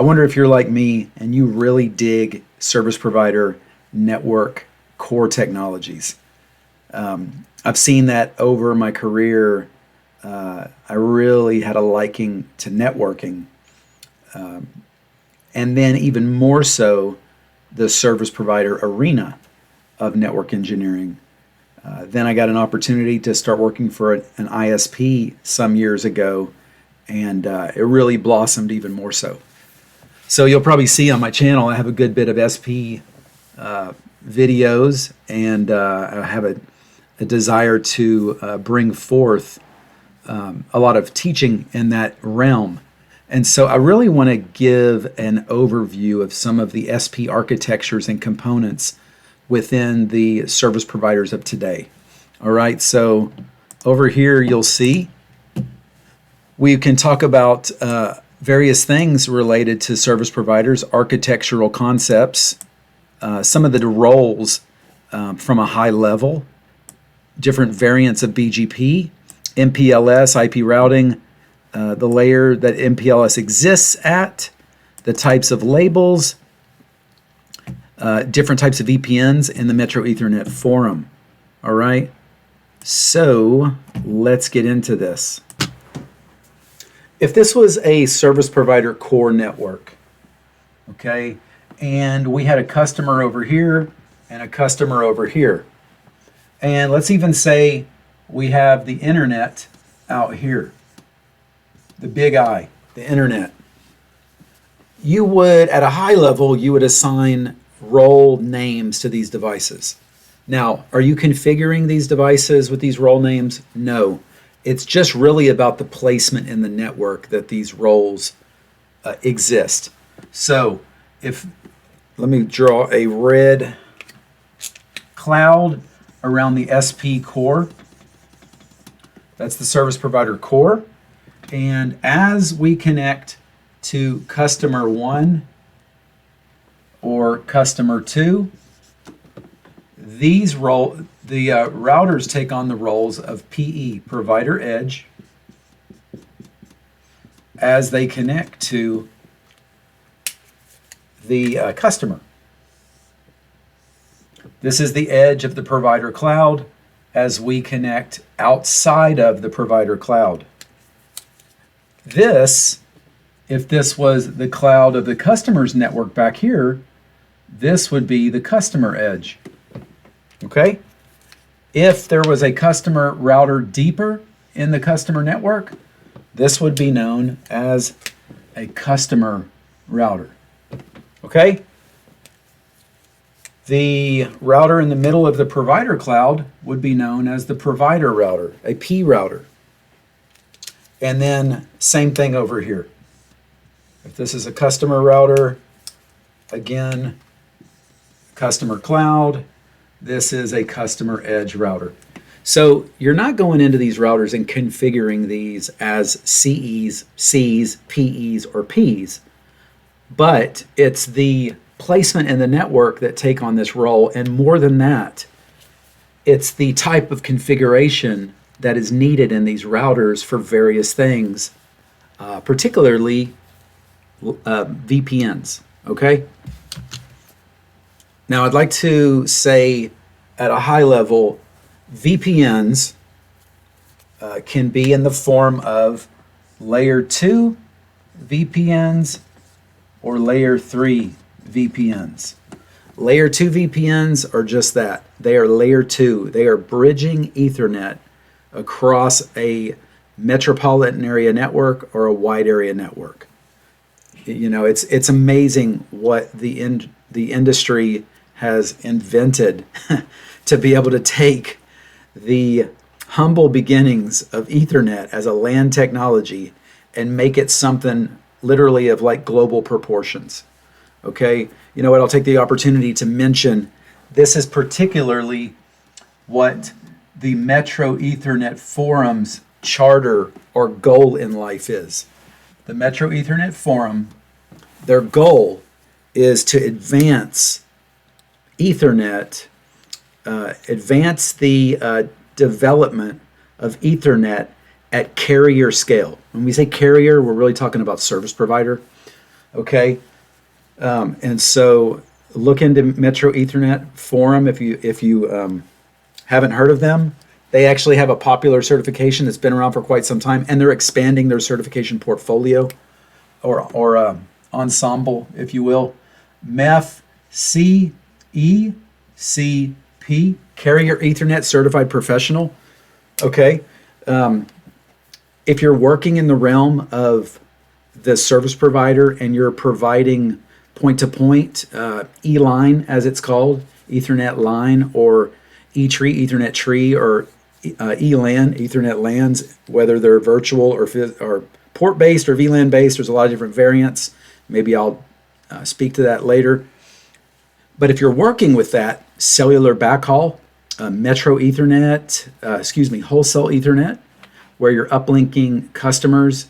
I wonder if you're like me and you really dig service provider network core technologies. I've seen that over my career. I really had a liking to networking. And then even more so, the service provider arena of network engineering. Then I got an opportunity to start working for an ISP some years ago, and it really blossomed even more so. So you'll probably see on my channel I have a good bit of SP videos, and I have a desire to bring forth a lot of teaching in that realm. And so I really want to give an overview of some of the SP architectures and components within the service providers of today. All right, so over here you'll see we can talk about various things related to service providers, architectural concepts, some of the roles from a high level, different variants of BGP, MPLS, IP routing, the layer that MPLS exists at, the types of labels, different types of VPNs in the Metro Ethernet forum. All right, so let's get into this. If this was a service provider core network, okay, and we had a customer over here and a customer over here, and let's even say we have the internet out here, the big I, the internet. You would, at a high level, you would assign role names to these devices. Now, are you configuring these devices with these role names? No. It's just really about the placement in the network that these roles exist. So, let me draw a red cloud around the SP core. That's the service provider core. And as we connect to customer 1 or customer 2, the routers take on the roles of PE, provider edge, as they connect to the customer. This is the edge of the provider cloud as we connect outside of the provider cloud. This, if this was the cloud of the customer's network back here, this would be the customer edge. Okay? If there was a customer router deeper in the customer network, this would be known as a customer router. Okay? The router in the middle of the provider cloud would be known as the provider router, a P router. And then same thing over here. If this is a customer router, again, customer cloud, this is a customer edge router. So you're not going into these routers and configuring these as CEs, Cs, PEs, or Ps, but it's the placement in the network that take on this role, and more than that, it's the type of configuration that is needed in these routers for various things, particularly VPNs, okay? Now I'd like to say at a high level, VPNs can be in the form of layer 2 VPNs or layer 3 VPNs. Layer 2 VPNs are just that. They are layer 2. They are bridging Ethernet across a metropolitan area network or a wide area network. You know, it's amazing what the industry has invented to be able to take the humble beginnings of Ethernet as a LAN technology and make it something literally of like global proportions. Okay, you know what, I'll take the opportunity to mention this is particularly what the Metro Ethernet Forum's charter or goal in life is. The Metro Ethernet Forum, their goal is to advance Ethernet, advance the development of Ethernet at carrier scale. When we say carrier, we're really talking about service provider. Okay, and so look into Metro Ethernet Forum if you haven't heard of them. They actually have a popular certification that's been around for quite some time, and they're expanding their certification portfolio or ensemble, if you will. MEF CECP, Carrier Ethernet Certified Professional. Okay, if you're working in the realm of the service provider and you're providing point-to-point E-line, as it's called, Ethernet line, or E-tree, Ethernet tree, or E-LAN, Ethernet LANs, whether they're virtual or port-based or VLAN-based. There's a lot of different variants. Maybe I'll speak to that later. But if you're working with that, cellular backhaul, Metro Ethernet, wholesale Ethernet, where you're uplinking customers'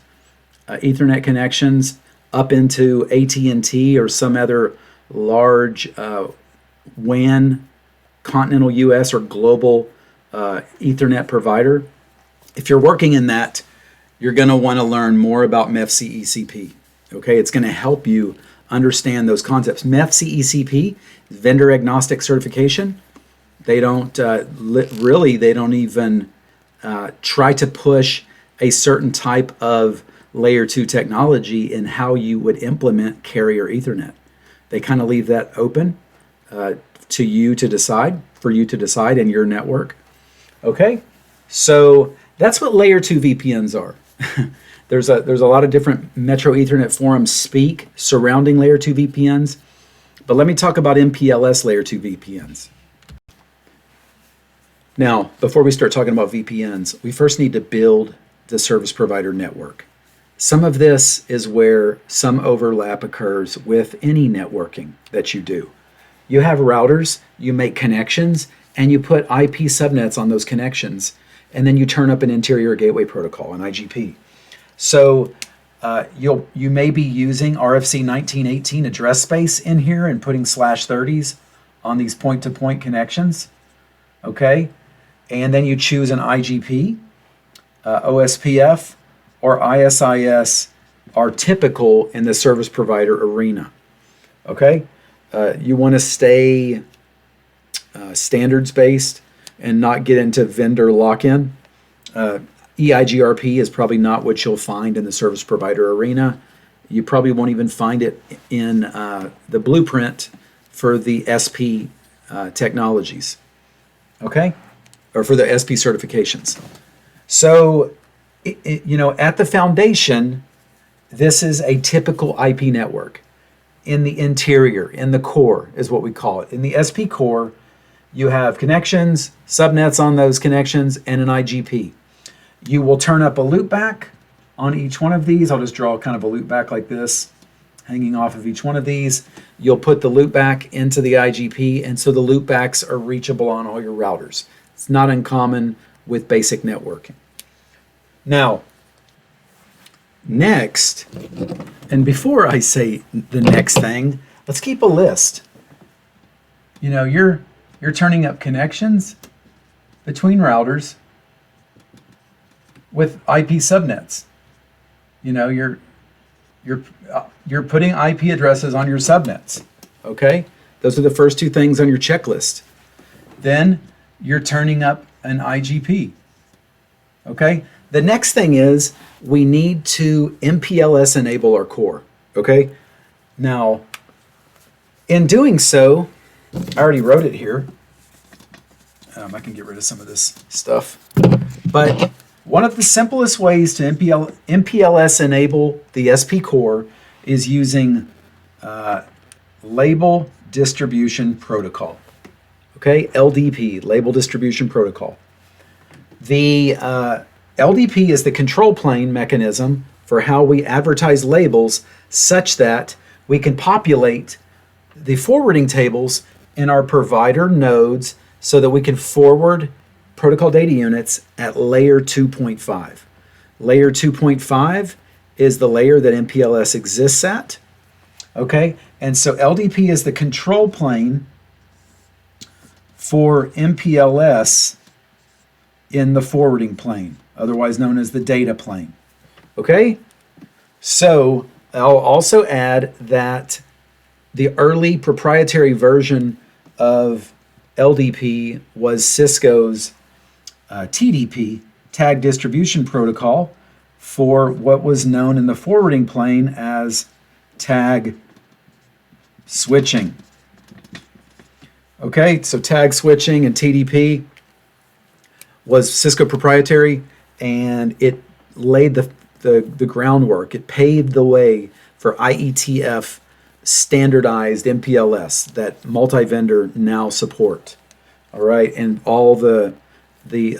Ethernet connections up into AT&T or some other large WAN, continental US or global Ethernet provider. If you're working in that, you're going to want to learn more about MEF-CECP. Okay, it's going to help you understand those concepts. MEF-CECP, vendor agnostic certification. They don't they don't even try to push a certain type of layer 2 technology in how you would implement carrier Ethernet. They kind of leave that open to you to decide, for you to decide in your network. Okay, so that's what layer 2 VPNs are. There's a lot of different Metro Ethernet forums speak surrounding layer 2 VPNs, but let me talk about MPLS layer 2 VPNs. Now, before we start talking about VPNs, we first need to build the service provider network. Some of this is where some overlap occurs with any networking that you do. You have routers, you make connections, and you put IP subnets on those connections, and then you turn up an interior gateway protocol, an IGP. So you may be using RFC 1918 address space in here and putting /30s on these point-to-point connections, okay? And then you choose an IGP, OSPF, or ISIS are typical in the service provider arena, okay? You want to stay standards-based and not get into vendor lock-in. EIGRP is probably not what you'll find in the service provider arena. You probably won't even find it in the blueprint for the SP technologies, okay? Or for the SP certifications. So, at the foundation, this is a typical IP network. In the interior, in the core is what we call it. In the SP core, you have connections, subnets on those connections, and an IGP. You will turn up a loopback on each one of these. I'll just draw kind of a loopback like this, hanging off of each one of these. You'll put the loopback into the IGP, and so the loopbacks are reachable on all your routers. It's not uncommon with basic networking. Now, next, and before I say the next thing, let's keep a list. You're turning up connections between routers with IP subnets. You're putting IP addresses on your subnets. Okay, those are the first two things on your checklist. Then you're turning up an IGP. Okay. The next thing is we need to MPLS enable our core. Okay. Now, in doing so, I already wrote it here. I can get rid of some of this stuff. But one of the simplest ways to MPLS enable the SP core is using Label Distribution Protocol. Okay, LDP, Label Distribution Protocol. The LDP is the control plane mechanism for how we advertise labels such that we can populate the forwarding tables in our provider nodes so that we can forward protocol data units at layer 2.5. Layer 2.5 is the layer that MPLS exists at. Okay, and so LDP is the control plane for MPLS in the forwarding plane, otherwise known as the data plane. Okay, so I'll also add that the early proprietary version of LDP was Cisco's TDP, Tag Distribution Protocol, for what was known in the forwarding plane as tag switching. Okay, so tag switching and TDP was Cisco proprietary, and it laid the groundwork. It paved the way for IETF standardized MPLS that multi-vendor now support. All right, and all the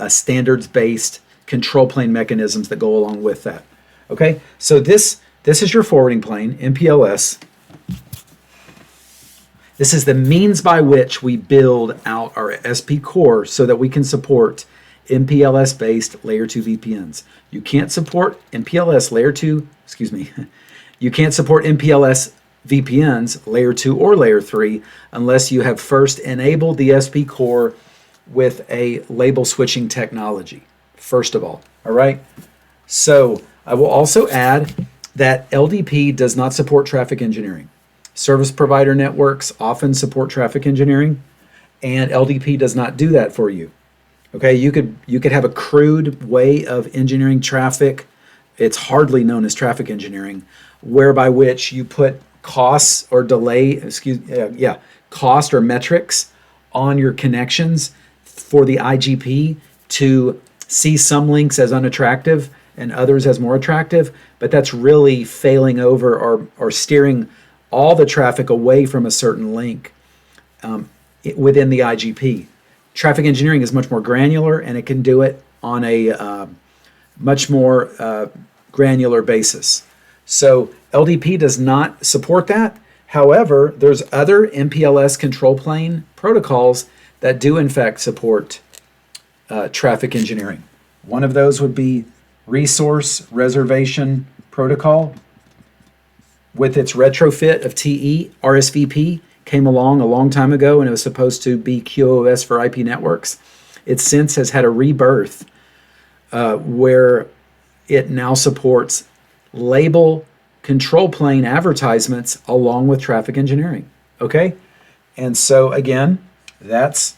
standards-based control plane mechanisms that go along with that. Okay, so this is your forwarding plane, MPLS. This is the means by which we build out our SP core so that we can support MPLS-based layer 2 VPNs. You can't support MPLS layer 2, you can't support MPLS VPNs layer 2 or layer 3 unless you have first enabled the SP core with a label switching technology, first of all right? So I will also add that LDP does not support traffic engineering. Service provider networks often support traffic engineering, and LDP does not do that for you. Okay, you could have a crude way of engineering traffic. It's hardly known as traffic engineering, whereby which you put costs or cost or metrics on your connections for the IGP to see some links as unattractive and others as more attractive, but that's really failing over or steering all the traffic away from a certain link within the IGP. Traffic engineering is much more granular, and it can do it on a much more granular basis. So LDP does not support that. However, there's other MPLS control plane protocols that do in fact support traffic engineering. One of those would be Resource Reservation Protocol. With its retrofit of TE, RSVP came along a long time ago, and it was supposed to be QoS for IP networks. It since has had a rebirth where it now supports label control plane advertisements along with traffic engineering. Okay? And so again, that's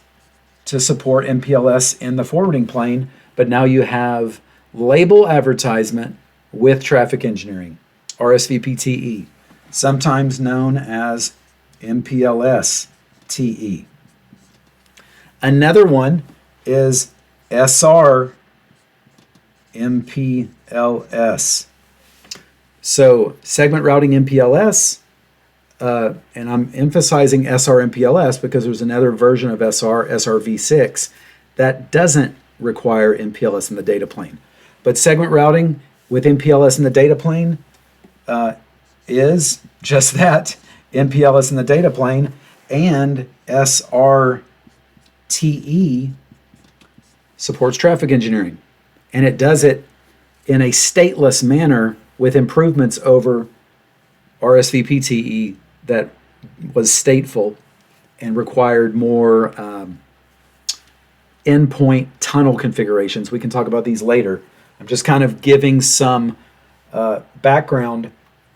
to support MPLS in the forwarding plane, but now you have label advertisement with traffic engineering. RSVP TE, sometimes known as MPLS TE. Another one is SR-MPLS. So segment routing MPLS, and I'm emphasizing SR-MPLS because there's another version of SR-V6, that doesn't require MPLS in the data plane. But segment routing with MPLS in the data plane is just that, MPLS in the data plane, and SRTE supports traffic engineering. And it does it in a stateless manner with improvements over RSVP-TE that was stateful and required more endpoint tunnel configurations. We can talk about these later. I'm just kind of giving some background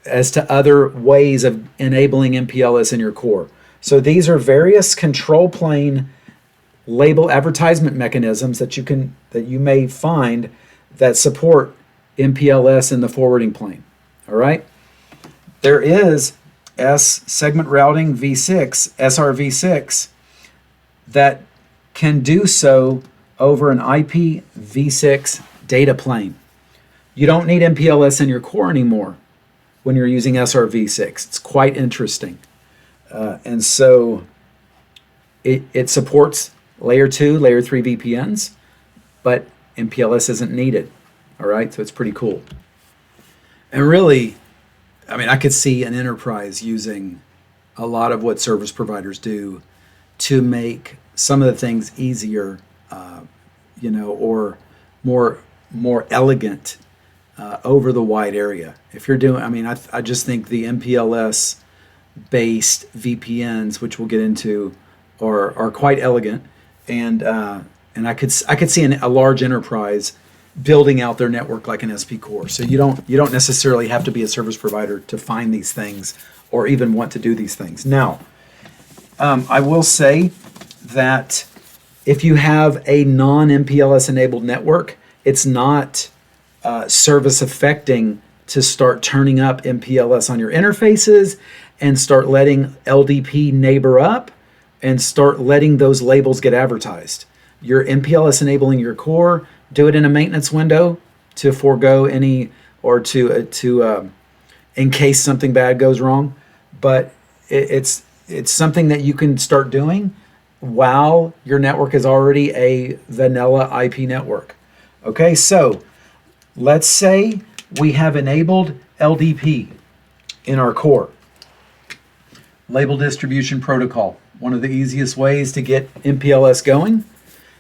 as to other ways of enabling MPLS in your core. So these are various control plane label advertisement mechanisms that you may find that support MPLS in the forwarding plane. All right. There is segment routing V6, SRv6, that can do so over an IPv6 data plane. You don't need MPLS in your core anymore when you're using SRv6. It's quite interesting. And so it supports layer 2, layer 3 VPNs, but MPLS isn't needed. All right, so it's pretty cool. And really, I mean, I could see an enterprise using a lot of what service providers do to make some of the things easier, or more elegant over the wide area. If you're doing, I mean, I just think the MPLS based VPNs, which we'll get into, are quite elegant, and I could see a large enterprise building out their network like an SP core. So you don't necessarily have to be a service provider to find these things or even want to do these things. Now, I will say that if you have a non-MPLS enabled network, it's not service affecting to start turning up MPLS on your interfaces and start letting LDP neighbor up and start letting those labels get advertised. You're MPLS enabling your core, do it in a maintenance window to forego any or to in case something bad goes wrong. But it's something that you can start doing while your network is already a vanilla IP network. Okay, so let's say we have enabled LDP in our core. Label Distribution Protocol, one of the easiest ways to get MPLS going.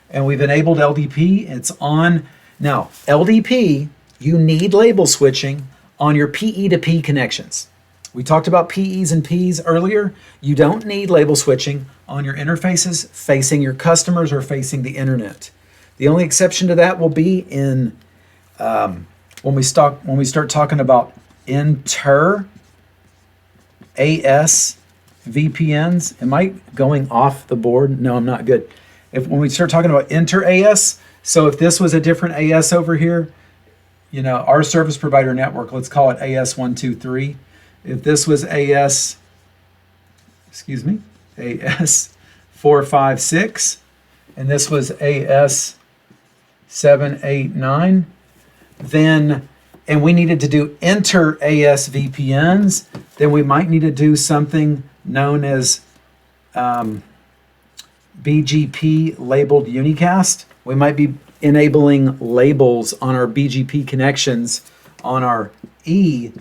And we've enabled LDP, it's on. Now, LDP, you need label switching on your PE to P connections. We talked about PEs and Ps earlier. You don't need label switching on your interfaces facing your customers or facing the internet. The only exception to that will be in when we start talking about inter AS VPNs. Am I going off the board? No, I'm not good. When we start talking about inter AS, so if this was a different AS over here, you know, our service provider network, let's call it AS123. If this was AS456, and this was AS789, then, and we needed to do inter AS VPNs, then we might need to do something known as BGP labeled unicast. We might be enabling labels on our BGP connections on our BGP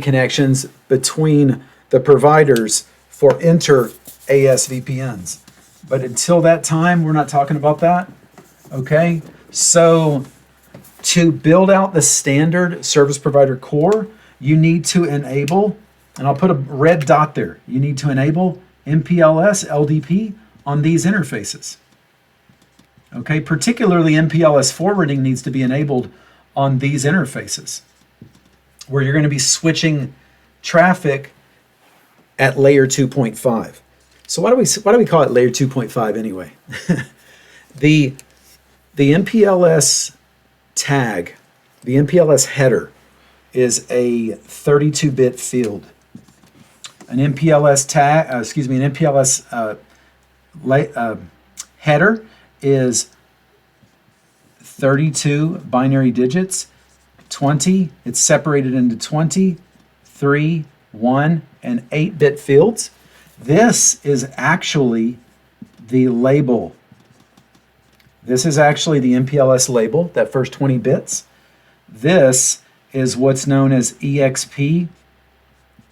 connections between the providers for inter AS VPNs. But until that time, we're not talking about that. Okay, so to build out the standard service provider core, you need to enable, and I'll put a red dot there, you need to enable MPLS LDP on these interfaces. Okay, particularly MPLS forwarding needs to be enabled on these interfaces, where you're going to be switching traffic at layer 2.5. So why do we call it layer 2.5 anyway? the MPLS tag, the MPLS header, is a 32-bit field. An MPLS tag, an MPLS header is 32 binary digits. 20, it's separated into 20, 3, 1, and 8-bit fields. This is actually the label. This is actually the MPLS label, that first 20 bits. This is what's known as EXP,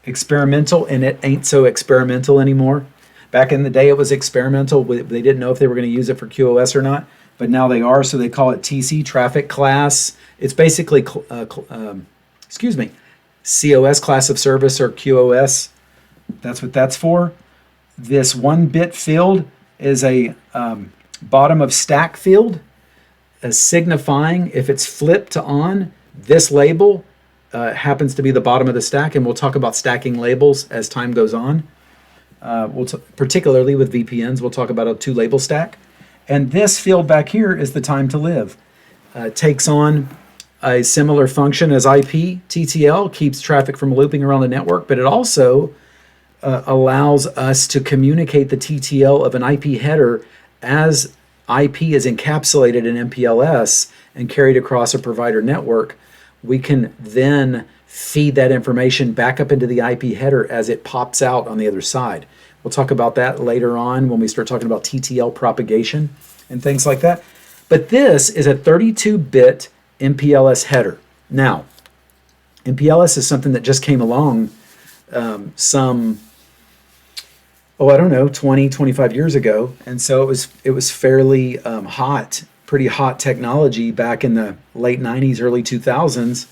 experimental, and it ain't so experimental anymore. Back in the day, it was experimental. They didn't know if they were going to use it for QoS or not, but now they are, so they call it TC, traffic class. It's basically, COS, class of service, or QoS. That's what that's for. This 1-bit field is a bottom of stack field, signifying if it's flipped to on, this label happens to be the bottom of the stack, and we'll talk about stacking labels as time goes on. Particularly with VPNs, we'll talk about a 2-label stack. And this field back here is the time to live. Takes on a similar function as IP. TTL keeps traffic from looping around the network, but it also allows us to communicate the TTL of an IP header as IP is encapsulated in MPLS and carried across a provider network. We can then feed that information back up into the IP header as it pops out on the other side. We'll talk about that later on when we start talking about TTL propagation and things like that. But this is a 32-bit MPLS header. Now, MPLS is something that just came along 20, 25 years ago. And so it was fairly pretty hot technology back in the late 90s, early 2000s.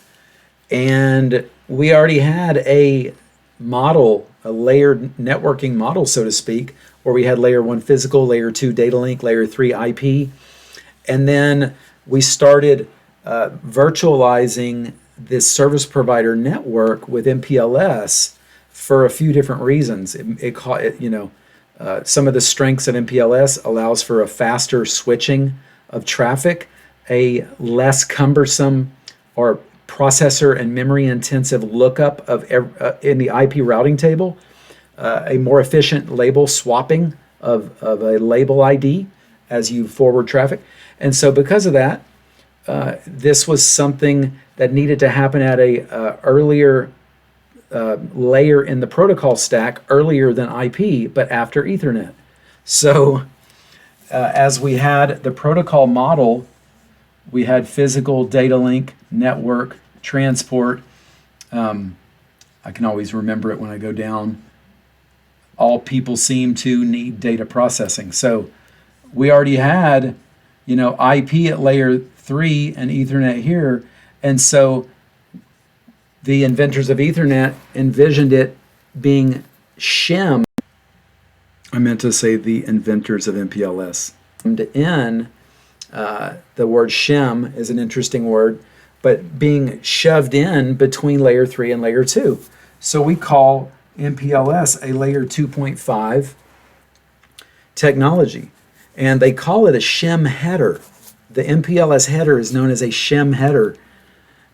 And we already had a model, a layered networking model, so to speak, where we had layer 1 physical, layer 2 data link, layer 3 IP. And then we started virtualizing this service provider network with MPLS for a few different reasons. Some of the strengths of MPLS allows for a faster switching of traffic, a less cumbersome or processor and memory intensive lookup of in the IP routing table, a more efficient label swapping of a label ID as you forward traffic. And so because of that, this was something that needed to happen at a earlier layer in the protocol stack, earlier than IP, but after Ethernet. So as we had the protocol model, we had physical, data link, network, transport. I can always remember it when I go down. All people seem to need data processing. So we already had, IP at layer 3 and Ethernet here. And so the inventors of Ethernet envisioned it being shim. I meant to say the inventors of MPLS. The word shim is an interesting word, but being shoved in between layer 3 and layer 2. So we call MPLS a layer 2.5 technology, and they call it a shim header. The MPLS header is known as a shim header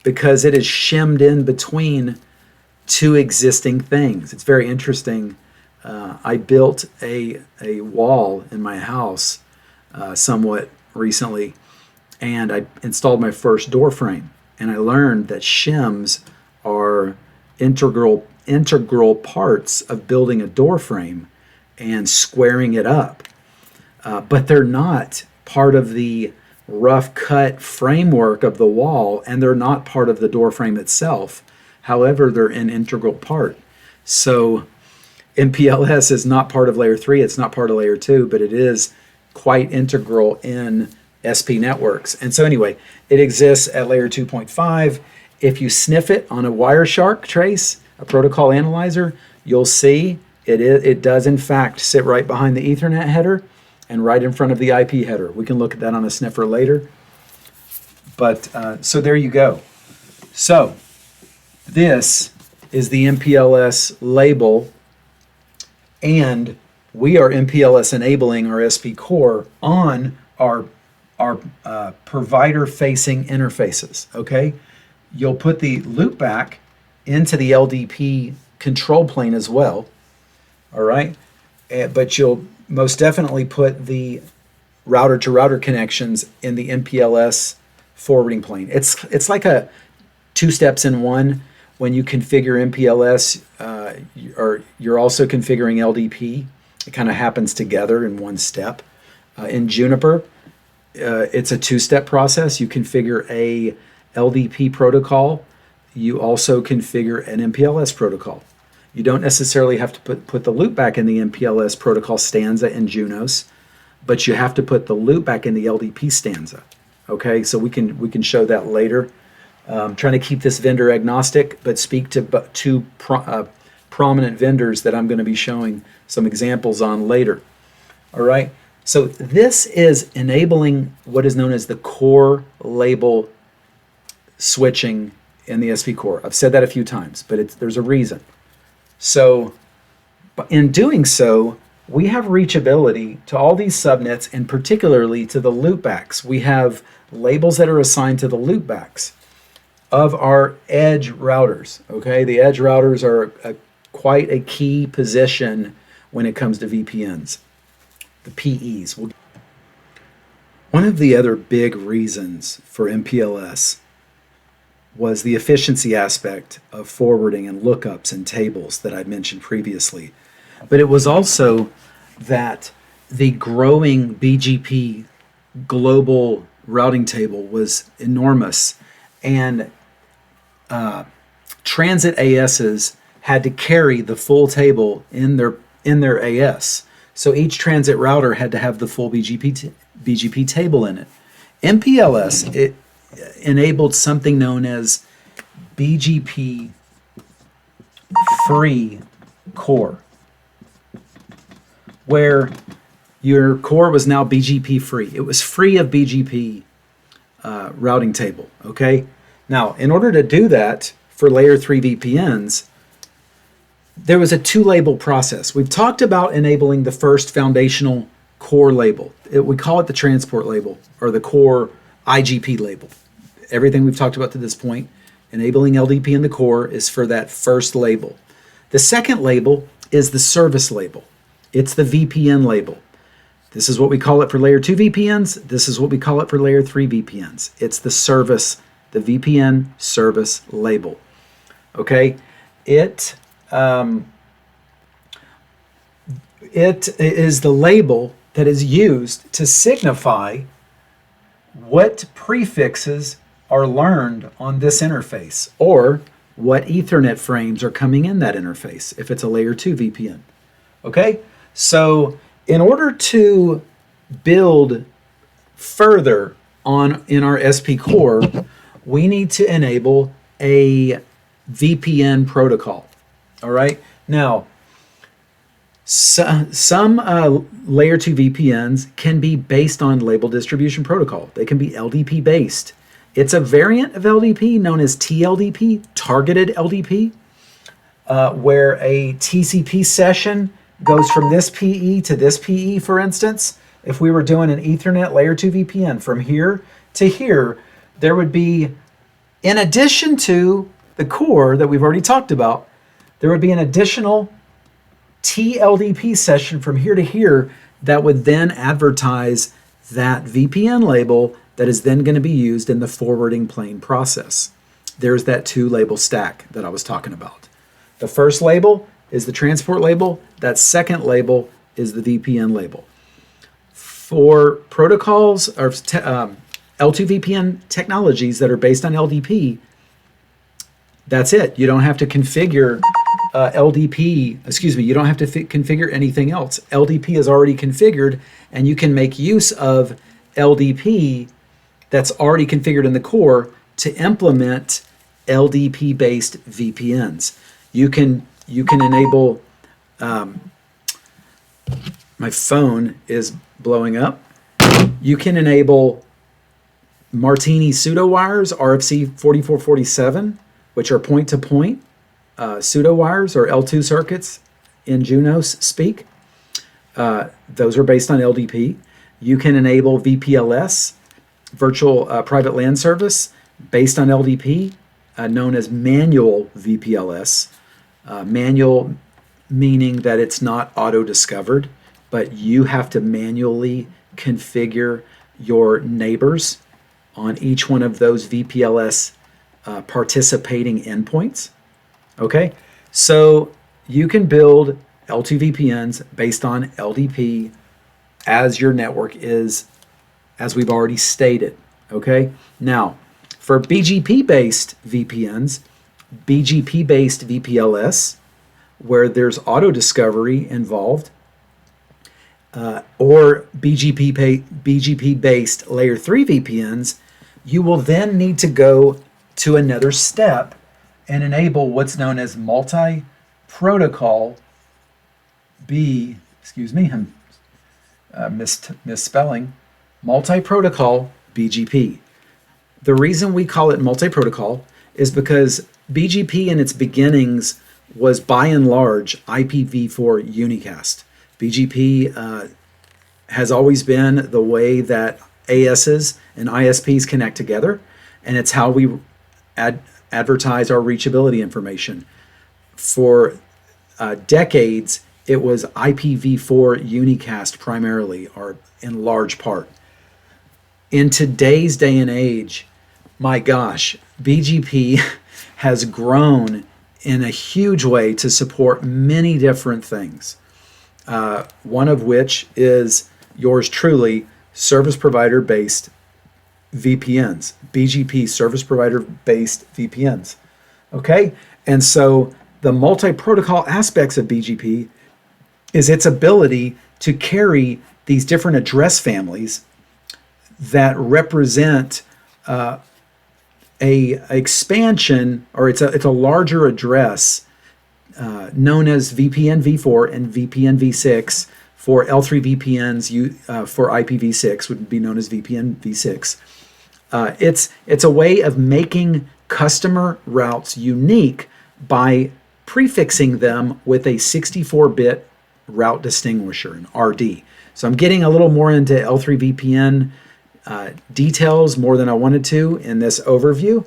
because it is shimmed in between two existing things. It's very interesting. I built a wall in my house somewhat recently, and I installed my first door frame, and I learned that shims are integral parts of building a door frame and squaring it up, but they're not part of the rough cut framework of the wall, and they're not part of the door frame itself. However, they're an integral part. So MPLS is not part of layer 3, it's not part of layer 2, but it is quite integral in SP networks. And so anyway, it exists at layer 2.5. If you sniff it on a Wireshark trace, a protocol analyzer, you'll see it does in fact sit right behind the Ethernet header and right in front of the IP header. We can look at that on a sniffer later. But so there you go. So this is the MPLS label, and we are MPLS enabling our SP core on our provider-facing interfaces, okay? You'll put the loopback into the LDP control plane as well, all right? But you'll most definitely put the router-to-router connections in the MPLS forwarding plane. It's like a two steps in one. When you configure MPLS, you're also configuring LDP. It kind of happens together in one step. In Juniper, it's a two-step process. You configure a LDP protocol. You also configure an MPLS protocol. You don't necessarily have to put the loopback in the MPLS protocol stanza in Junos, but you have to put the loopback in the LDP stanza. Okay, so we can show that later. Trying to keep this vendor agnostic, but speak to two prominent vendors that I'm going to be showing some examples on later. All right, so this is enabling what is known as the core label switching in the SP core. I've said that a few times, but there's a reason. So in doing so, we have reachability to all these subnets, and particularly to the loopbacks. We have labels that are assigned to the loopbacks of our edge routers. Okay, the edge routers are quite a key position when it comes to VPNs, the PEs. One of the other big reasons for MPLS was the efficiency aspect of forwarding and lookups and tables that I mentioned previously. But it was also that the growing BGP global routing table was enormous, and transit ASs had to carry the full table in their AS. So each transit router had to have the full BGP table in it. MPLS, it enabled something known as BGP free core, where your core was now BGP free. It was free of BGP routing table, okay? Now, in order to do that for layer 3 VPNs, there was a two-label process. We've talked about enabling the first foundational core label. We call it the transport label, or the core IGP label. Everything we've talked about to this point, enabling LDP in the core, is for that first label. The second label is the service label. It's the VPN label. This is what we call it for layer 2 VPNs. This is what we call it for layer 3 VPNs. It's the service, the VPN service label. Okay? It is the label that is used to signify what prefixes are learned on this interface, or what Ethernet frames are coming in that interface if it's a layer 2 VPN. Okay? So in order to build further in our SP core, we need to enable a VPN protocol. All right? Now, some layer 2 VPNs can be based on label distribution protocol. They can be LDP based. It's a variant of LDP known as TLDP, targeted LDP, where a TCP session goes from this PE to this PE, for instance. If we were doing an Ethernet layer 2 VPN from here to here, there would be, in addition to the core that we've already talked about, there would be an additional TLDP session from here to here that would then advertise that VPN label that is then going to be used in the forwarding plane process. There's that two label stack that I was talking about. The first label is the transport label. That second label is the VPN label. For protocols or L2 VPN technologies that are based on LDP, that's it. You don't have to configure you don't have to configure anything else. LDP is already configured, and you can make use of LDP that's already configured in the core to implement LDP-based VPNs. You can enable, my phone is blowing up. You can enable Martini pseudo wires, RFC 4447, which are point-to-point pseudo wires, or L2 circuits in Junos speak. Those are based on LDP. You can enable VPLS, virtual private LAN service, based on LDP, known as manual VPLS. Manual meaning that it's not auto-discovered, but you have to manually configure your neighbors on each one of those VPLS participating endpoints. Okay, so you can build L2 VPNs based on LDP as your network is, as we've already stated. Okay, now for BGP-based VPNs, BGP-based VPLS, where there's auto-discovery involved, or BGP-based layer 3 VPNs, you will then need to go to another step and enable what's known as multi-protocol misspelling, multi-protocol BGP. The reason we call it multi-protocol is because BGP in its beginnings was by and large IPv4 unicast. BGP has always been the way that ASs and ISPs connect together, and it's how we advertise our reachability information. For decades, it was IPv4 unicast primarily, or in large part. In today's day and age, my gosh, BGP has grown in a huge way to support many different things. One of which is yours truly, service provider based VPNs, BGP service provider based VPNs. Okay, and so the multi-protocol aspects of BGP is its ability to carry these different address families that represent a expansion, or it's a larger address known as VPN v4 and VPN v6. For L3 VPNs, for IPv6 would be known as VPN v6. It's a way of making customer routes unique by prefixing them with a 64-bit route distinguisher, an RD. So I'm getting a little more into L3 VPN details more than I wanted to in this overview.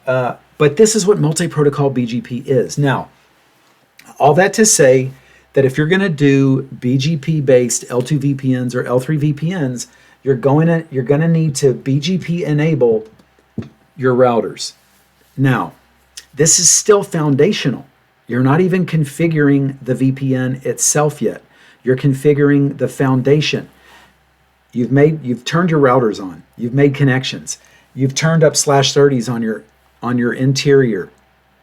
But this is what multi-protocol BGP is. Now, all that to say that if you're going to do BGP-based L2 VPNs or L3 VPNs, you're going to need to BGP enable your routers. Now, this is still foundational. You're not even configuring the VPN itself yet. You're configuring the foundation. You've turned your routers on. You've made connections. You've turned up /30s on your interior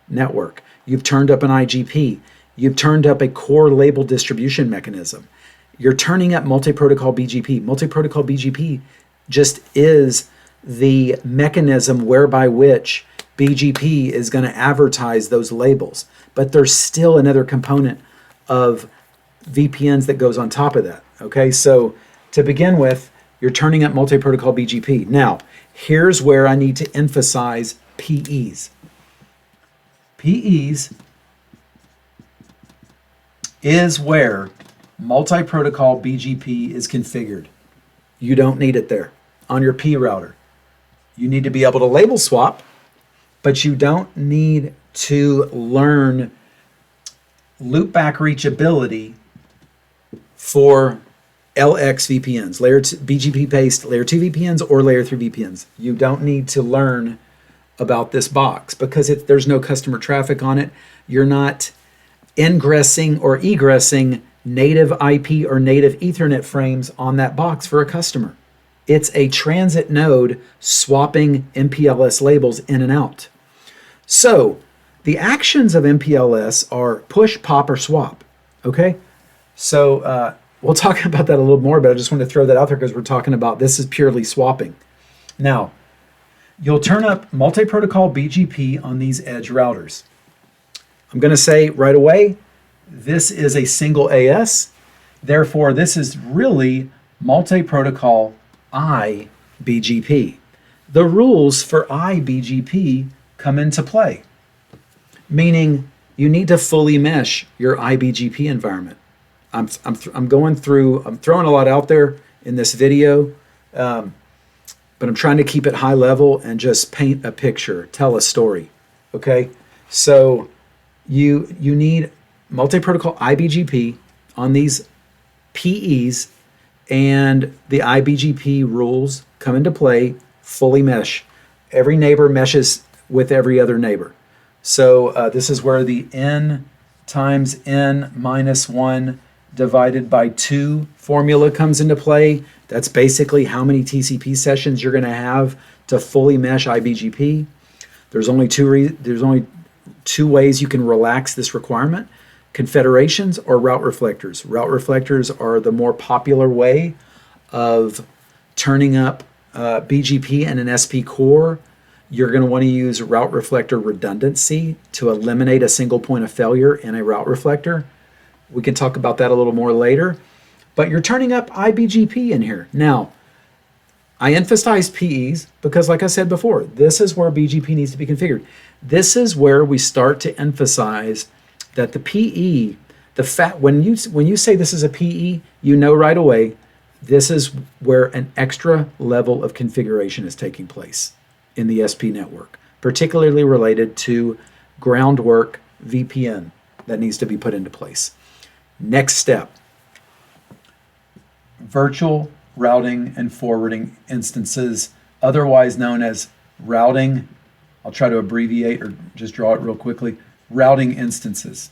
network. You've turned up an IGP. You've turned up a core label distribution mechanism. You're turning up multi-protocol BGP. Multi-protocol BGP just is the mechanism whereby which BGP is going to advertise those labels. But there's still another component of VPNs that goes on top of that. Okay, so to begin with, you're turning up multi-protocol BGP. Now, here's where I need to emphasize PEs. PEs is where multi-protocol BGP is configured. You don't need it there on your P router. You need to be able to label swap, but you don't need to learn loopback reachability for LX VPNs, BGP-based layer 2 VPNs or layer 3 VPNs. You don't need to learn about this box because there's no customer traffic on it. You're not ingressing or egressing native IP or native Ethernet frames on that box for a customer. It's a transit node swapping MPLS labels in and out. So the actions of MPLS are push, pop, or swap. Okay? So we'll talk about that a little more, but I just want to throw that out there because we're talking about this is purely swapping. Now, you'll turn up multi-protocol BGP on these edge routers. I'm going to say right away, this is a single AS. Therefore, this is really multi-protocol IBGP. The rules for IBGP come into play, meaning you need to fully mesh your IBGP environment. I'm throwing a lot out there in this video, but I'm trying to keep it high level and just paint a picture, tell a story. Okay, so you need multi-protocol IBGP on these PEs, and the IBGP rules come into play. Fully mesh. Every neighbor meshes with every other neighbor. So this is where the n times n minus 1 divided by 2 formula comes into play. That's basically how many TCP sessions you're going to have to fully mesh IBGP. There's only two ways you can relax this requirement: confederations or route reflectors. Route reflectors are the more popular way of turning up BGP and an SP core. You're going to want to use route reflector redundancy to eliminate a single point of failure in a route reflector. We can talk about that a little more later. But you're turning up IBGP in here. Now, I emphasize PEs because, like I said before, this is where BGP needs to be configured. This is where we start to emphasize that the PE, when you say this is a PE, you know right away this is where an extra level of configuration is taking place in the SP network, particularly related to groundwork VPN that needs to be put into place. Next step, virtual routing and forwarding instances, otherwise known as routing. I'll try to abbreviate or just draw it real quickly. Routing instances.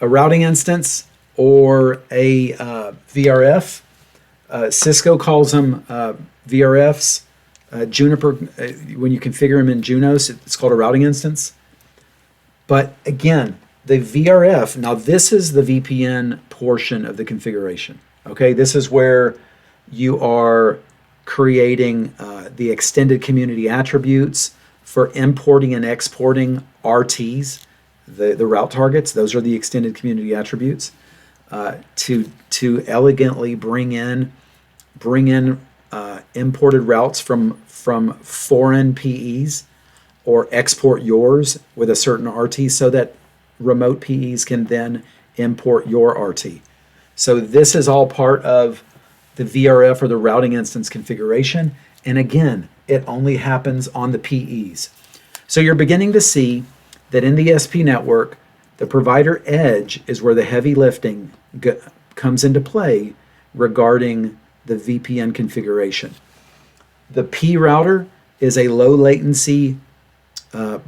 A routing instance or a VRF. Cisco calls them VRFs. Juniper, when you configure them in Junos, it's called a routing instance. But again, the VRF, now this is the VPN portion of the configuration. Okay, this is where you are creating the extended community attributes for importing and exporting RTs, the route targets. Those are the extended community attributes to elegantly bring in imported routes from foreign PEs, or export yours with a certain RT so that remote PEs can then import your RT. So this is all part of the VRF, or the routing instance configuration. And again, it only happens on the PEs. So you're beginning to see that in the SP network, the provider edge is where the heavy lifting comes into play regarding the VPN configuration. The P router is a low latency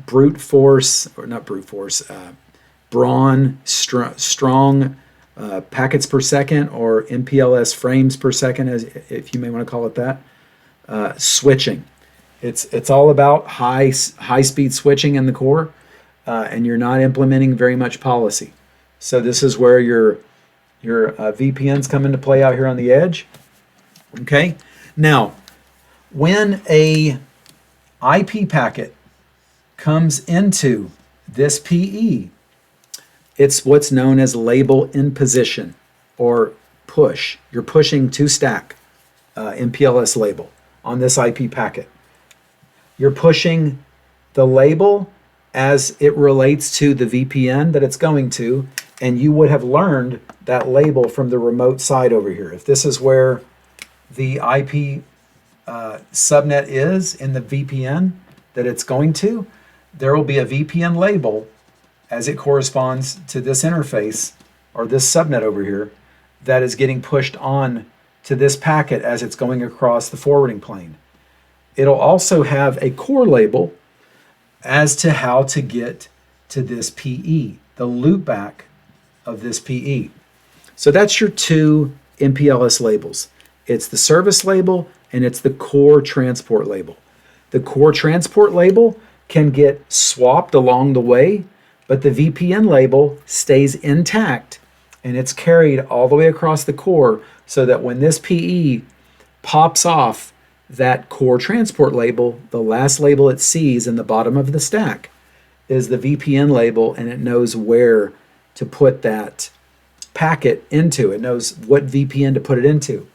brute force, or not brute force, brawn, strong packets per second, or MPLS frames per second, as if you may want to call it that, switching. It's all about high speed switching in the core, and you're not implementing very much policy. So this is where your VPNs come into play out here on the edge. Okay, now when a IP packet comes into this PE, it's what's known as label in position, or push. You're pushing to stack MPLS label on this IP packet. You're pushing the label as it relates to the VPN that it's going to, and you would have learned that label from the remote side over here. If this is where the IP subnet is in the VPN that it's going to, there will be a VPN label as it corresponds to this interface, or this subnet over here, that is getting pushed on to this packet as it's going across the forwarding plane. It'll also have a core label as to how to get to this PE, the loopback of this PE. So that's your two MPLS labels. It's the service label and it's the core transport label. The core transport label can get swapped along the way, but the VPN label stays intact and it's carried all the way across the core, so that when this PE pops off that core transport label, the last label it sees in the bottom of the stack is the VPN label, and it knows where to put that packet into. It knows what VPN to put it into.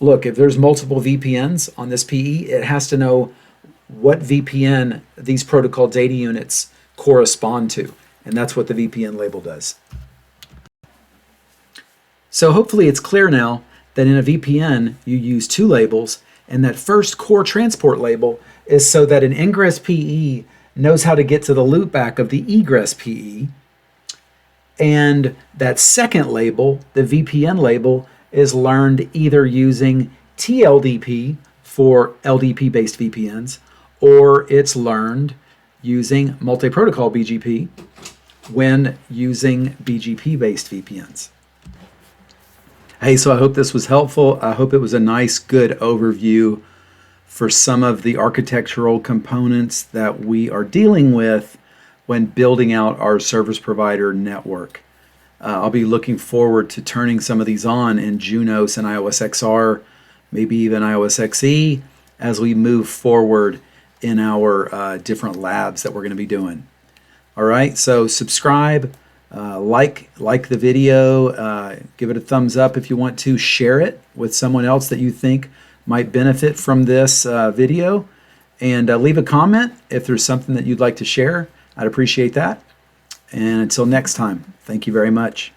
Look, if there's multiple VPNs on this PE, it has to know what VPN these protocol data units correspond to, and that's what the VPN label does. So hopefully it's clear now that in a VPN you use two labels, and that first core transport label is so that an ingress PE knows how to get to the loopback of the egress PE, and that second label, the VPN label, is learned either using TLDP for LDP-based VPNs, or it's learned using multi-protocol BGP when using BGP-based VPNs. Hey, so I hope this was helpful. I hope it was a nice, good overview for some of the architectural components that we are dealing with when building out our service provider network. I'll be looking forward to turning some of these on in Junos and iOS XR, maybe even iOS XE, as we move forward in our different labs that we're going to be doing. All right, so subscribe, like the video, give it a thumbs up if you want to, share it with someone else that you think might benefit from this video, and leave a comment if there's something that you'd like to share. I'd appreciate that. And until next time, thank you very much.